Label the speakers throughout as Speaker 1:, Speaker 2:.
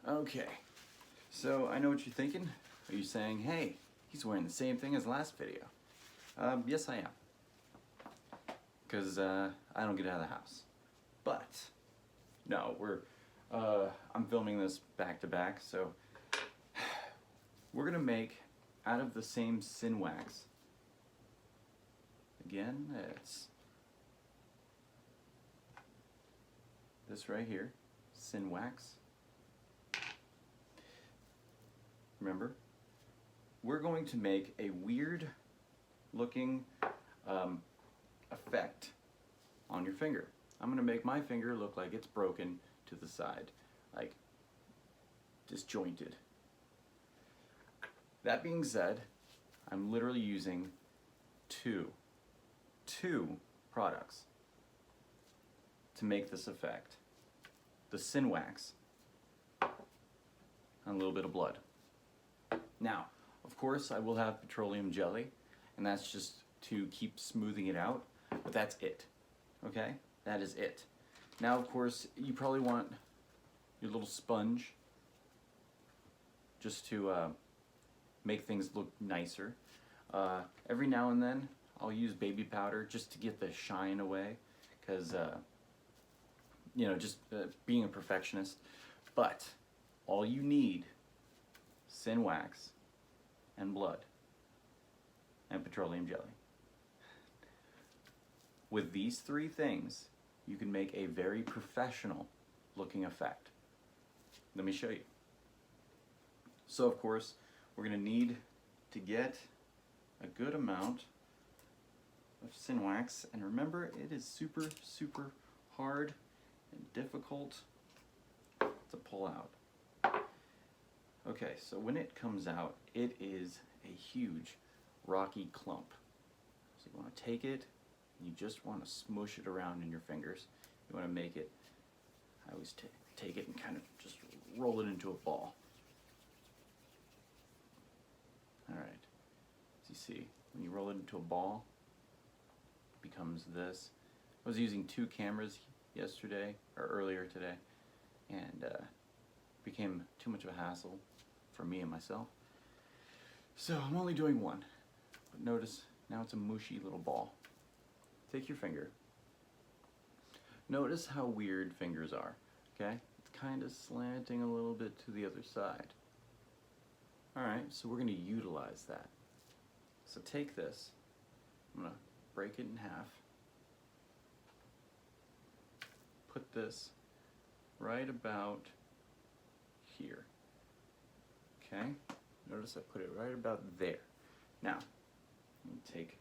Speaker 1: Okay, so I know what you're thinking. Are you saying, hey, he's wearing the same thing as last video? Yes, I am. Because I don't get out of the house. But, no, I'm filming this back to back, so we're gonna make, out of the same sin wax, again, it's this right here, sin wax. Remember, we're going to make a weird looking effect on your finger. I'm going to make my finger look like it's broken to the side, like disjointed. That being said, I'm literally using two products to make this effect. The sin wax and a little bit of blood. Now, of course, I will have petroleum jelly, and that's just to keep smoothing it out, but that's it, okay? That is it. Now, of course, you probably want your little sponge just to make things look nicer. Every now and then, I'll use baby powder just to get the shine away, because, you know, just being a perfectionist. But all you need, sin wax and blood and petroleum jelly. With these three things, you can make a very professional looking effect. Let me show you. So of course, we're going to need to get a good amount of sin wax, and remember, it is super hard and difficult to pull out. Okay, so when it comes out, it is a huge rocky clump. So you want to take it, and you just want to smush it around in your fingers. You want to make it, I always take it and kind of just roll it into a ball. Alright, as you see, when you roll it into a ball, it becomes this. I was using two cameras yesterday, or earlier today, and became too much of a hassle for me and myself. So I'm only doing one. But notice, now it's a mushy little ball. Take your finger. Notice how weird fingers are, okay? It's kind of slanting a little bit to the other side. Alright, so we're going to utilize that. So take this, I'm going to break it in half. Put this right about here. Okay, notice I put it right about there. Now, I'm going to take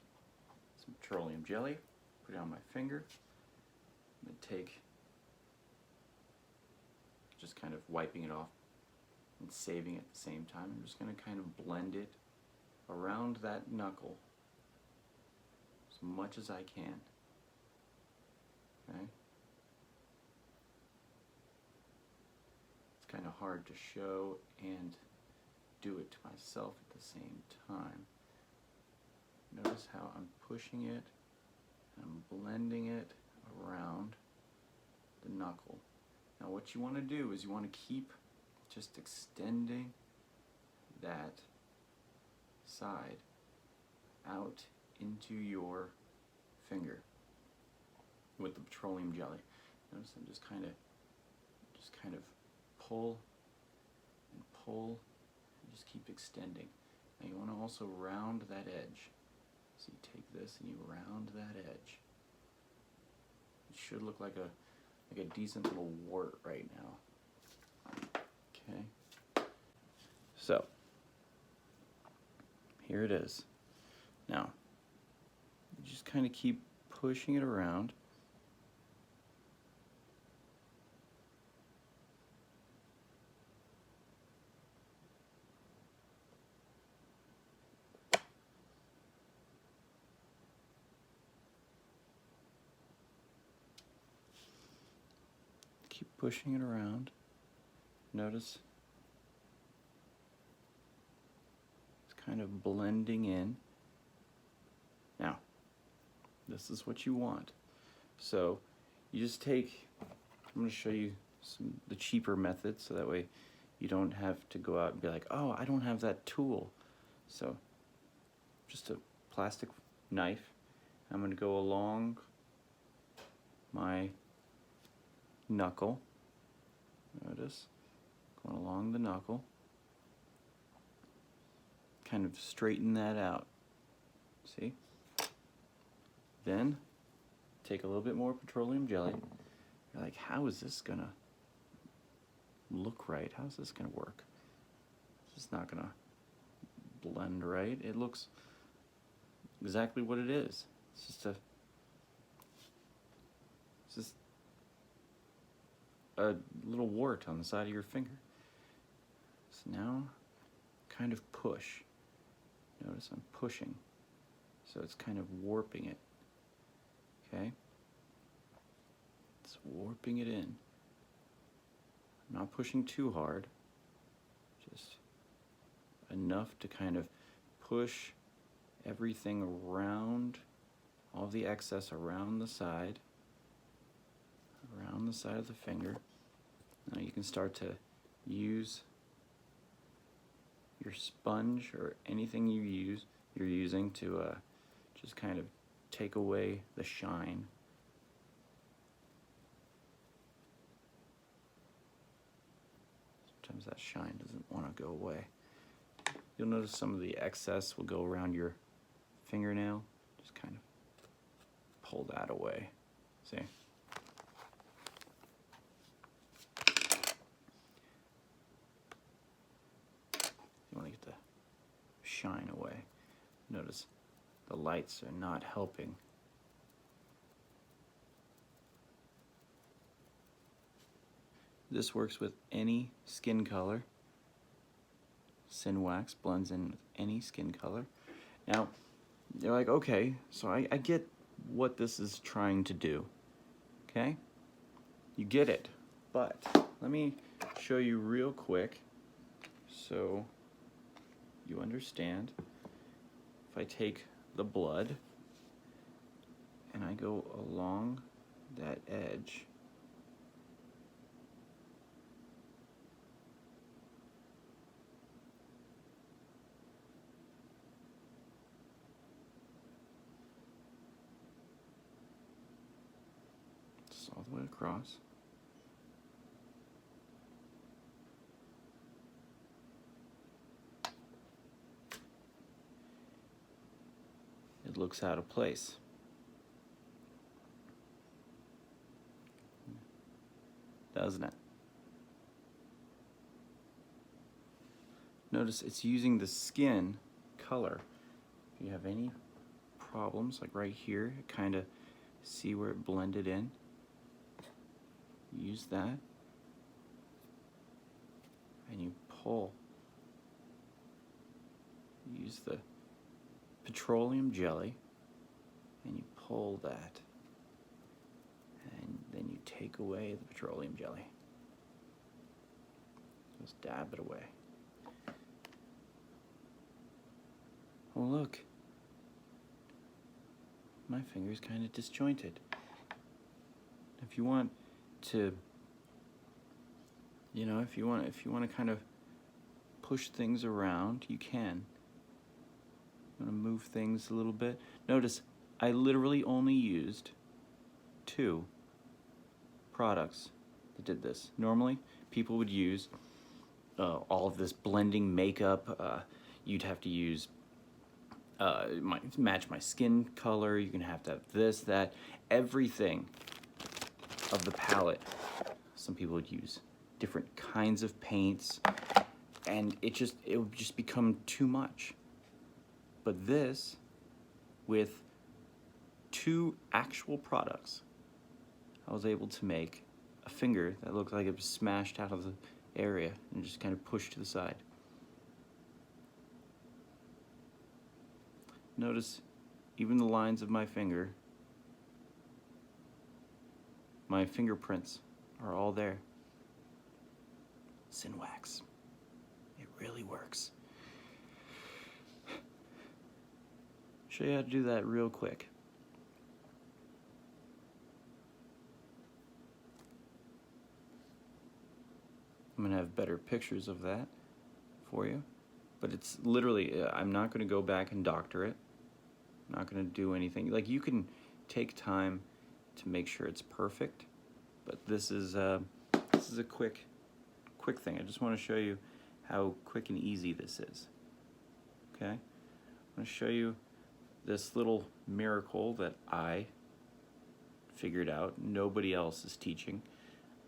Speaker 1: some petroleum jelly, put it on my finger. I'm going to take, just kind of wiping it off and saving it at the same time. I'm just going to kind of blend it around that knuckle as much as I can. Okay? It's kind of hard to show and do it to myself at the same time. Notice how I'm pushing it and I'm blending it around the knuckle. Now what you want to do is you want to keep just extending that side out into your finger with the petroleum jelly. Notice I'm just kind of pull and pull and just keep extending. Now you want to also round that edge. So you take this and you round that edge. It should look like a decent little wart right now. Okay. So here it is. Now you just kind of keep pushing it around. Keep pushing it around. Notice it's kind of blending in. Now, this is what you want. So you just take, I'm going to show you the cheaper method so that way you don't have to go out and be like, oh, I don't have that tool. So just a plastic knife. I'm going to go along my knuckle. Notice, going along the knuckle. Kind of straighten that out. See? Then take a little bit more petroleum jelly. You're like, how is this gonna look right? How's this gonna work? It's just not gonna blend right. It looks exactly what it is. It's just a little wart on the side of your finger. So now, kind of push. Notice I'm pushing. So it's kind of warping it. Okay? It's warping it in. I'm not pushing too hard. Just enough to kind of push everything around, all the excess around the side of the finger. Now you can start to use your sponge or anything you're using to just kind of take away the shine. Sometimes that shine doesn't want to go away. You'll notice some of the excess will go around your fingernail. Just kind of pull that away. See? You want to get the shine away. Notice the lights are not helping. This works with any skin color. Sin wax blends in with any skin color. Now, you're like, okay, so I get what this is trying to do. Okay? You get it. But let me show you real quick so you understand. If I take the blood and I go along that edge, just all the way across. It looks out of place. Doesn't it? Notice it's using the skin color. If you have any problems, like right here, kind of see where it blended in. Use that. And you pull. Use the petroleum jelly and you pull that, and then you take away the petroleum jelly. Just dab it away. Oh look, my finger's kind of disjointed. If you want to, if you want to kind of push things around, you can. I'm going to move things a little bit. Notice, I literally only used 2 products that did this. Normally, people would use all of this blending makeup. You'd have to use, match my skin color. You're going to have this, that, everything of the palette. Some people would use different kinds of paints, and it would just become too much. But this, with 2 actual products, I was able to make a finger that looked like it was smashed out of the area and just kind of pushed to the side. Notice even the lines of my finger, my fingerprints are all there. Sin wax. It really works. Show you how to do that real quick. I'm gonna have better pictures of that for you. But it's literally, I'm not gonna go back and doctor it. I'm not gonna do anything. Like, you can take time to make sure it's perfect, but this is a quick thing. I just want to show you how quick and easy this is. Okay, I'm going to show you this little miracle that I figured out. Nobody else is teaching.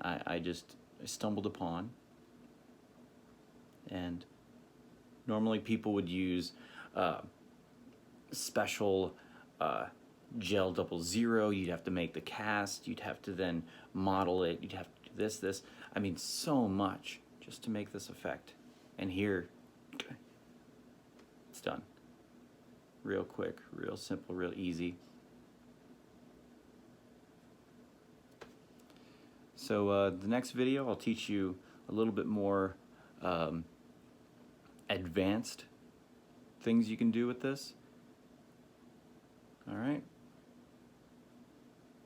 Speaker 1: I stumbled upon, and normally people would use special gel 00. You'd have to make the cast, you'd have to then model it, you'd have to do this. I mean, so much just to make this effect. And here, it's done. Real quick, real simple, real easy. So the next video, I'll teach you a little bit more advanced things you can do with this. All right.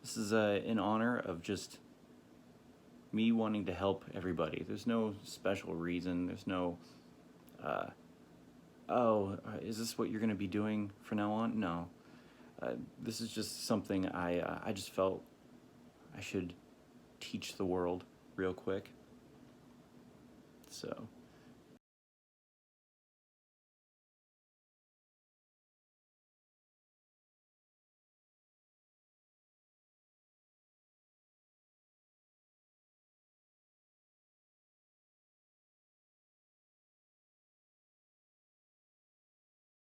Speaker 1: This is in honor of just me wanting to help everybody. There's no special reason. There's no, is this what you're going to be doing from now on? No. This is just something I just felt I should teach the world real quick. So.